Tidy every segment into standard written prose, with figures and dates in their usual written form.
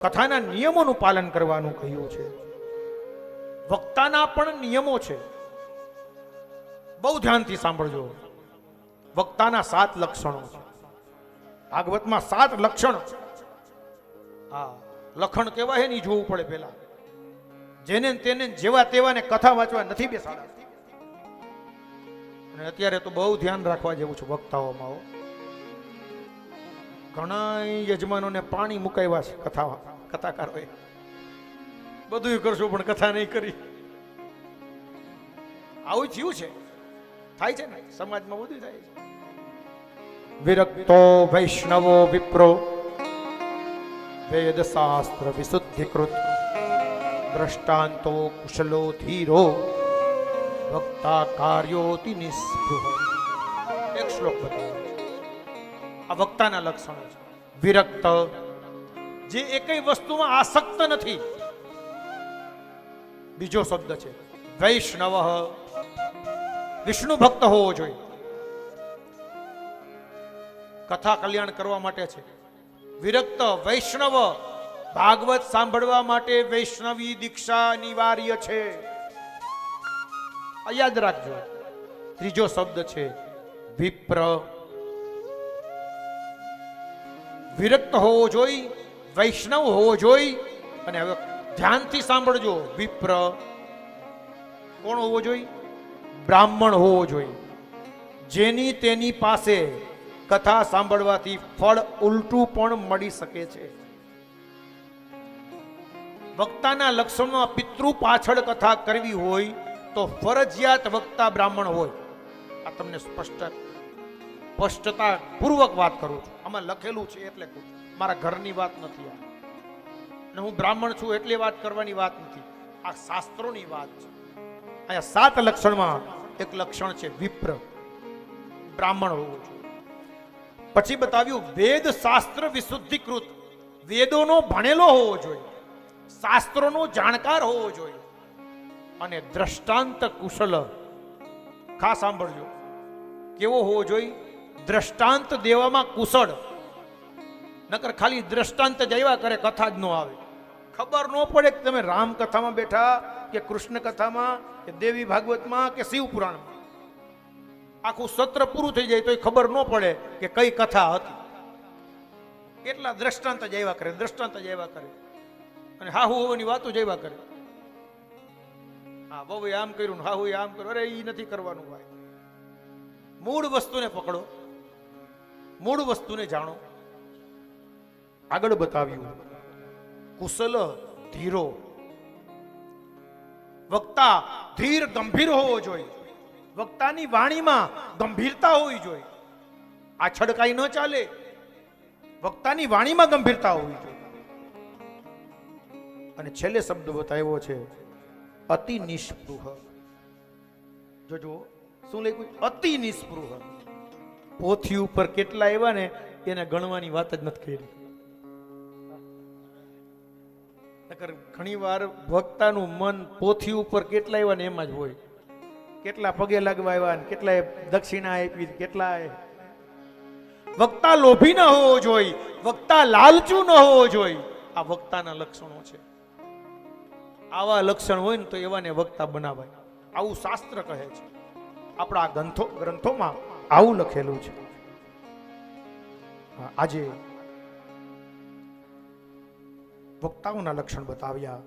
કથાના નિયમોનું પાલન કરવાનું કહ્યું છે. વક્તાના પણ નિયમો છે, બહુ ધ્યાનથી સાંભળજો. વક્તાના 7 લક્ષણો છે. ભાગવતમાં 7 લક્ષણ. હા, લખણ કેવા છે ને જોવું પડે પેલા. જેને તેને જેવા તેવાને કથા વાંચવા નથી બેસાડા. અને અત્યારે તો બહુ ધ્યાન રાખવા જેવું છે વક્તાઓમાં. ઘણા યજમાનોને પાણી મુકાવ્યા છે કથાકારોએ. બધું કરશું પણ કથા નહીં કરી. આવું થયું છે, થાય છે ને સમાજમાં, બધું થાય છે. વિરક્તો વૈષ્ણવો વિપ્રો વેદ શાસ્ત્ર વિશુદ્ધિકૃત દ્રષ્ટાંતો કુશલો ધીરો વક્તા કાર્યોતિ નિસ્પૃહ. એક શ્લોક બતાવ્યો. આ વક્તાના લક્ષણો છે. વિરક્ત, જે એકેય વસ્તુમાં આસક્ત નથી. બીજો શબ્દ છે વૈષ્ણવ, વિષ્ણુ ભક્ત હોવો જોઈએ. કથા કલ્યાણ કરવા માટે છે. વિરક્ત વૈષ્ણવ, ભાગવત સાંભળવા માટે વૈષ્ણવી દીક્ષા અનિવાર્ય છે. આ યાદ રાખજો. ત્રીજો શબ્દ છે વિપ્ર, વિરક્ત હોવો જોઈએ, વૈષ્ણવ હોવો જોઈએ. અને હવે ધ્યાનથી સાંભળજો. વિપ્ર કોણ હોવો જોઈએ? બ્રાહ્મણ હોવો જોઈએ. જેની તેની પાસે કથા સાંભળવાથી ફળ ઉલટું પણ મળી શકે છે. વક્તાના લક્ષણમાં પિતૃ પાછળ કથા કરવી હોય તો ફરજિયાત વક્તા બ્રાહ્મણ હોય. આ તમને સ્પષ્ટતા પૂર્વક વાત કરું છું. આમાં લખેલું છે એટલે કહું. મારા ઘરની વાત નથી આ, ને હું બ્રાહ્મણ છું એટલે વાત કરવાની વાત નથી. આ શાસ્ત્રોની વાત છે. અહીંયા 7 લક્ષણમાં એક લક્ષણ છે વિપ્ર, બ્રાહ્મણ હોવું જોઈએ. પછી બતાવ્યું વેદ શાસ્ત્ર વિશુદ્ધિકૃત, વેદોનો ભણેલો હોવો જોઈએ, શાસ્ત્રોનો જાણકાર હોવો જોઈએ. અને દ્રષ્ટાંત કુશલ. ખાસ સાંભળજો, કેવો હોવો જોઈએ? દ્રષ્ટાંત દેવામાં કુશળ. નકર ખાલી દ્રષ્ટાંત જ આવ્યા કરે, કથા જ ન આવે. ખબર ન પડે કે તમે રામ કથામાં બેઠા કે કૃષ્ણ કથામાં કે દેવી ભાગવતમાં કે શિવ પુરાણમાં. આખું સત્ર પૂરું થઈ જાય તો ખબર ન પડે કે કઈ કથા હતી. કેટલા દ્રષ્ટાંત જ આવ્યા કરે, દ્રષ્ટાંત જ આવ્યા કરે. અને હાહુ હોવાની વાતો જ આવ્યા કરે. હા, બહુ આમ કર્યું, હાહુ આમ કર્યું. અરે એ નથી કરવાનું ભાઈ. મૂળ વસ્તુને પકડો, મૂળ વસ્તુને જાણો. આગળ બતાવ્યું કુશલ ધીરો. વક્તા ધીર ગંભીર હોવો જોઈએ. વક્તાની વાણીમાં ગંભીરતા હોવી જોઈએ. આ છડકાઈ ન ચાલે. વક્તાની વાણીમાં ગંભીરતા હોવી જોઈએ. અને છેલ્લે શબ્દ બતાવ્યો છે અતિ નિસ્પૃહ. જોજો શું લખ્યું? અતિ નિસ્પૃહ. પોથી ઉપર કેટલા આવ્યા ને એને ગણવાની વાત જ નથી કરી. ઘણી વાર વક્તાનું મન પોથી ઉપર કેટલા આવ્યા ને એમાં જ હોય. કેટલા પગે લાગવા આવ્યા ને કેટલાય દક્ષિણા આપી, કેટલાય. વક્તા લોભી ન હોવો જોઈએ, વક્તા લાલચુ ન હોવો જોઈએ. આ વક્તાના લક્ષણો છે. આવા લક્ષણ હોય ને તો એવાને વક્તા બનાવાય. આવું શાસ્ત્ર કહે છે. આપણા ગ્રંથોમાં આવું લખેલું છે. આજે વક્તાઓના લક્ષણ બતાવ્યા.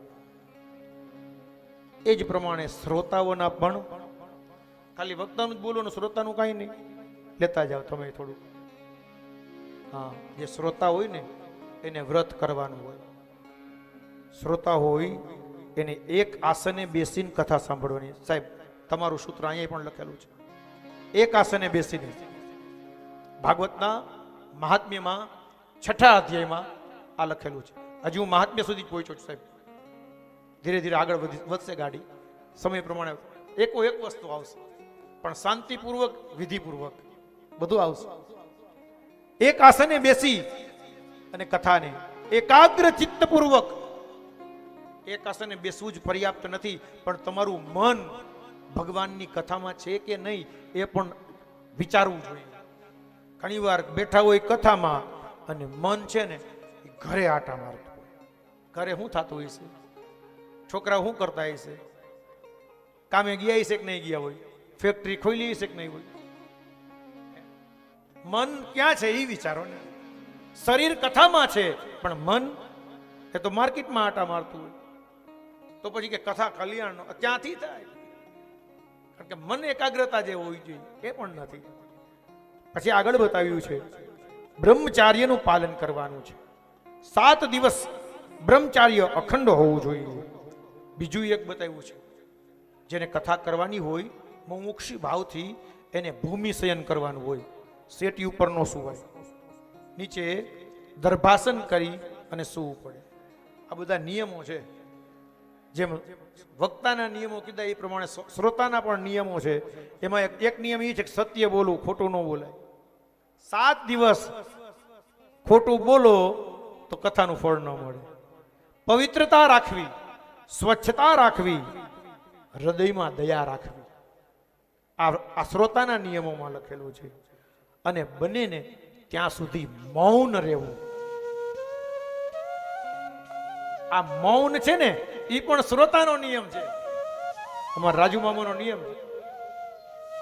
એ જ પ્રમાણે શ્રોતાઓના પણ. ખાલી વક્તાનું જ બોલો ને શ્રોતાનું કાંઈ નહીં. લેતા જાઓ તમે થોડું. હા, જે શ્રોતા હોય ને એને વ્રત કરવાનું હોય. શ્રોતા હોય એને એક આસને બેસીને કથા સાંભળવાની. સાહેબ, તમારું સૂત્ર અહીંયા પણ લખેલું છે. એક આસને બેસીને. ભાગવતના મહાત્મ્યમાં 6થા અધ્યાયમાં આ લખેલું છે. હજી હું મહાત્મ્ય સુધી જ પહોંચ્યો છું સાહેબ. ધીરે ધીરે આગળ વધશે ગાડી. સમય પ્રમાણે એકો એક વસ્તુ આવશે, પણ શાંતિપૂર્વક વિધિપૂર્વક બધું આવશે. એક આસને બેસી અને કથાને એકાગ્ર ચિત્તપૂર્વક. એક આસને બેસવું જ પર્યાપ્ત નથી, પણ તમારું મન ભગવાનની કથામાં છે કે નહીં એ પણ વિચારવું જોઈએ. ઘણી વાર બેઠા હોય કથામાં અને મન છે ને ઘરે આટા મારતું હોય. ઘરે શું થતું હોય છે, છોકરા શું કરતા હશે, કામે ગયા હશે કે નહીં ગયા હોય, ફેક્ટરી ખોલી હશે કે નહીં હોય. મન ક્યાં છે એ વિચારો ને. શરીર કથામાં છે પણ મન એ તો માર્કેટમાં આટા મારતું હોય. તો પછી કે કથા કલ્યાણ ક્યાંથી થાય? કારણ કે મન એકાગ્રતા જે હોવી જોઈએ એ પણ નથી. પછી આગળ બતાવ્યું છે બ્રહ્મચાર્યનું પાલન કરવાનું છે. 7 દિવસ બ્રહ્મચાર્ય અખંડ હોવું જોઈએ. બીજું એક બતાવ્યું છે જેને કથા કરવાની હોય મુમુક્ષી ભાવથી એને ભૂમિશયન કરવાનું હોય. સેટી ઉપર નો સુવાય, નીચે દર્ભાસન કરી અને સૂવું પડે. આ બધા નિયમો છે. જેમ વક્તાના નિયમો કીધા એ પ્રમાણે શ્રોતાના પણ નિયમો છે. એમાં એક નિયમ એ છે કે સત્ય બોલવું, ખોટું ન બોલાય. 7 દિવસ ખોટું બોલો તો કથાનું ફળ ન મળે. પવિત્રતા રાખવી, સ્વચ્છતા રાખવી, હૃદયમાં દયા રાખવી, આ શ્રોતાના નિયમોમાં લખેલું છે. અને બંનેને ત્યાં સુધી મૌન રહેવું. આ મૌન છે ને એ પણ શ્રોતાનો નિયમ છે. અમારા રાજુ મામાનો નિયમ છે,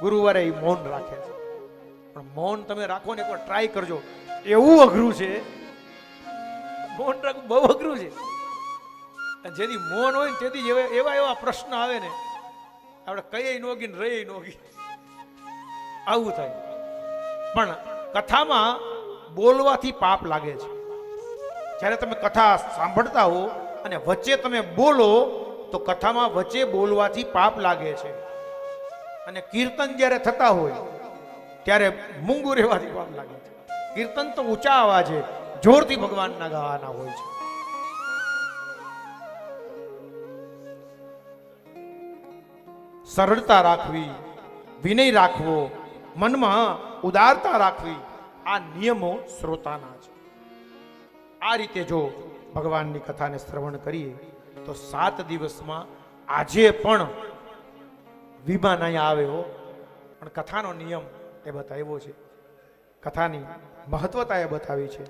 ગુરુવારે એ મૌન રાખે છે. પણ મૌન તમે રાખો ને એકવાર ટ્રાય કરજો, એવું અઘરું છે. મૌન રાખવું બહુ અઘરું છે. જેથી મૌન હોય ને તેથી એવા એવા પ્રશ્ન આવે ને આપણે કઈ નોગી ને રહી નોગી આવું થાય. પણ કથામાં બોલવાથી પાપ લાગે છે. જ્યારે તમે કથા સાંભળતા હો અને વચ્ચે તમે બોલો તો કથામાં વચ્ચે બોલવાથી પાપ લાગે છે. અને કીર્તન જ્યારે થતા હોય ત્યારે મૂંગું રહેવાથી પાપ લાગે છે. કીર્તન તો ઊંચા અવાજે જોરથી ભગવાનના ગાવાના હોય છે. સરળતા રાખવી, વિનય રાખવો, મનમાં ઉદારતા રાખવી, આ નિયમો શ્રોતાના છે. આ રીતે જો ભગવાનની કથાને શ્રવણ કરીએ તો 7 દિવસમાં આજે પણ વિમાન અહીંયા આવે હો. પણ કથાનો નિયમ એ બતાવ્યો છે, કથાની મહત્વતા એ બતાવી છે.